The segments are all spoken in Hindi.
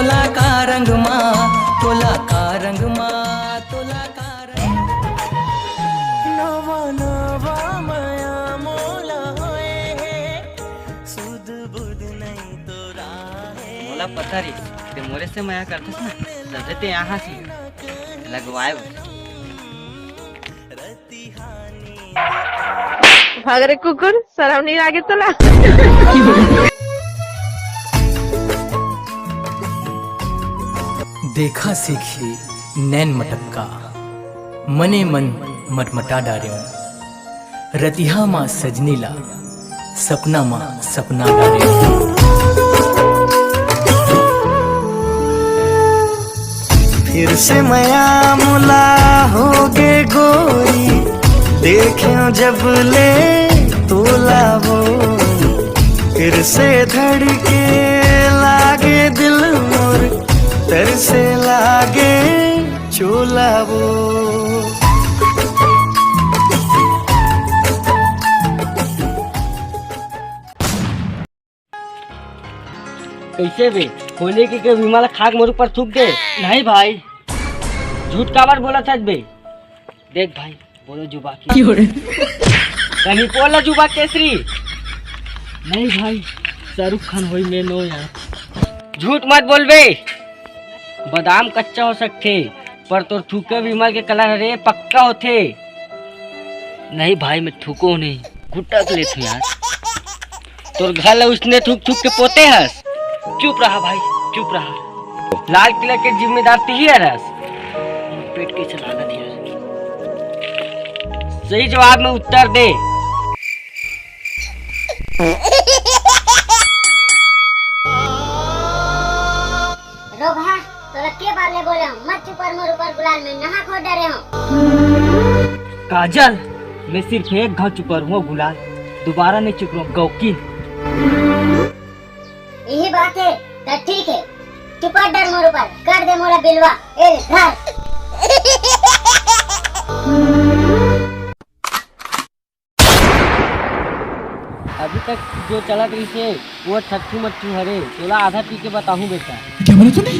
तोला का रंग माँ, तोला का रंग माँ, तोला का रंग नवा नवा माया मोला होए है, सुध बुध नहीं तो राहे। मोला पता रे ते मोरे से माया करथस ना, तब ते यहाँ से लगवाए भाग रे कुकुर, शर्म नहीं आगे तोला। देखा सीखी नैन मटक्का, मने मन मटमटा डार्यो, रतिहा माँ सजनीला, सपना माँ सपना डार्यो। फिर से मया मुला होगे गोरी, देखे जब ले तोला वो, फिर से धड़के लागे दिल मोर, तर से लागे चोला वो। कैसे बे होली के विमाला खाक मोर ऊपर थूक दे। नहीं भाई, झूठ का बार बोला था बे। देख भाई, बोलो जुबा की कहीं बोला जुबा केसरी। नहीं भाई, शाहरुख खान होई में नो यार। झूठ मत बोल बे। बादाम कच्चा हो सकते पर तोर थूके विमल के कलर रे पक्का होते। नहीं भाई, मैं थूको नहीं, घुटक ले तू यार। तोर घर उसने थूक थूक के पोते हस। चुप रहा भाई, चुप रहा। लाल किला के जिम्मेदार तू ही है रस। पेट कैसे लाना दिया, सही जवाब में उत्तर दे। रोभा, तोरा के बार ले बोले हूं, मत चुप और मोर ऊपर गुलाल में नहा खो डरे हूं। काजल, मैं सिर्फ एक घाव चुपर हूँ गुलाल, दोबारा नहीं चुप रहा गौकी। यही बात है, तो ठीक है, चुप डर मोर ऊपर, कर दे मोरा बिलवा। ए धर। अभी तक जो चला रही से वो ठट्ठू मट्ठू हरे, तोला आधा पी के बताऊं बेटा। क्या बोले तूने?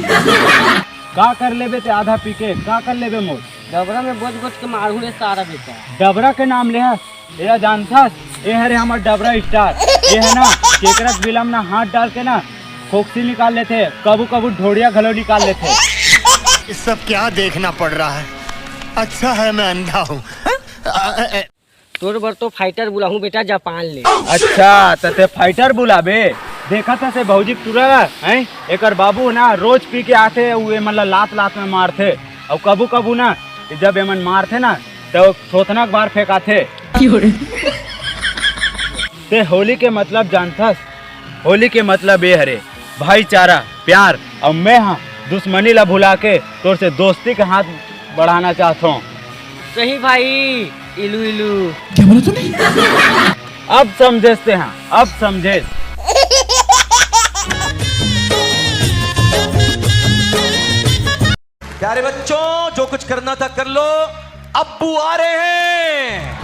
का कर ले बेटे आधा पी के, का कर ले बे मोर? डबरा में बोझ बोझ के मारू रे सारा बेटा। डबरा के नाम ले हस, ये जानता ये है रे हमार डबरा स्टार। ये है ना केकरस बिलम ना हाथ डाल के ना फोक्सी निकाल लेते, कबू कबू ढोड़िया घलो निकाल लेते। ये सब क्या देखना पड़ रहा है? अच्छा है मैं अंधा हूँ। तोर बर तो फाइटर बुलाऊं बेटा, जापान ले। अच्छा ते फाइटर बुलाबे। देखा था से भौजी तुरा हैं, एकर बाबू ना रोज पी के आते हुए मतलब लात लात में मारते, और कबू कबू ना जब एमन मारते ना तो थोथना बार फेंकाते। ते होली के मतलब जानथस? होली के मतलब ये हरे भाईचारा, प्यार। और मैं हाँ दुश्मनी ला भुला के तोर से दोस्ती के हाथ बढ़ाना चाहता हूँ। सही भाई, इलू इलू। क्या बोला तूने? अब समझते हैं, अब समझे। प्यारे बच्चों, जो कुछ करना था कर लो, अब्बू आ रहे हैं।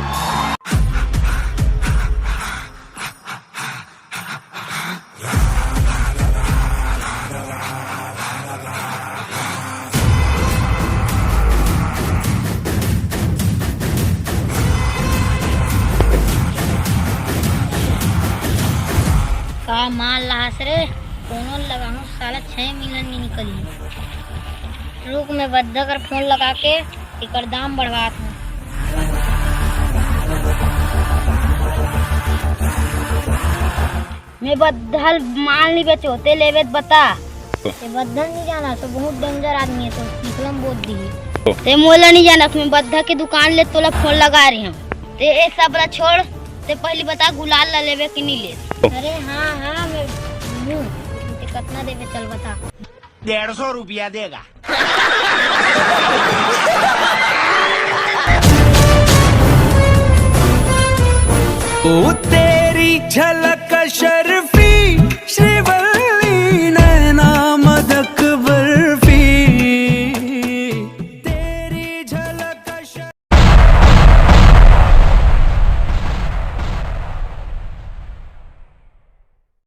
का माल लास रे, फोन लगाऊं साला 6 मिनट नहीं निकली। रुक, मैं बद्धा कर फोन लगा के एकर दाम बढ़वात हूँ। मैं बद्धा माल नहीं बेचो, ते लेवे बता। ते बद्धा नहीं जाना तो बहुत डेंजर आदमी है, तो निकलम बोल दी। ते मोला नहीं जाना, मैं बद्धा के दुकान ले तोला फोन लगा रही हूँ। ते एक सब छोड़, ते पहले बता गुलाल ला लेवे कि नहीं ले। अरे हाँ मैं कितना देवे, चल बता। 150 रुपया देगा। ओ तेरी झलक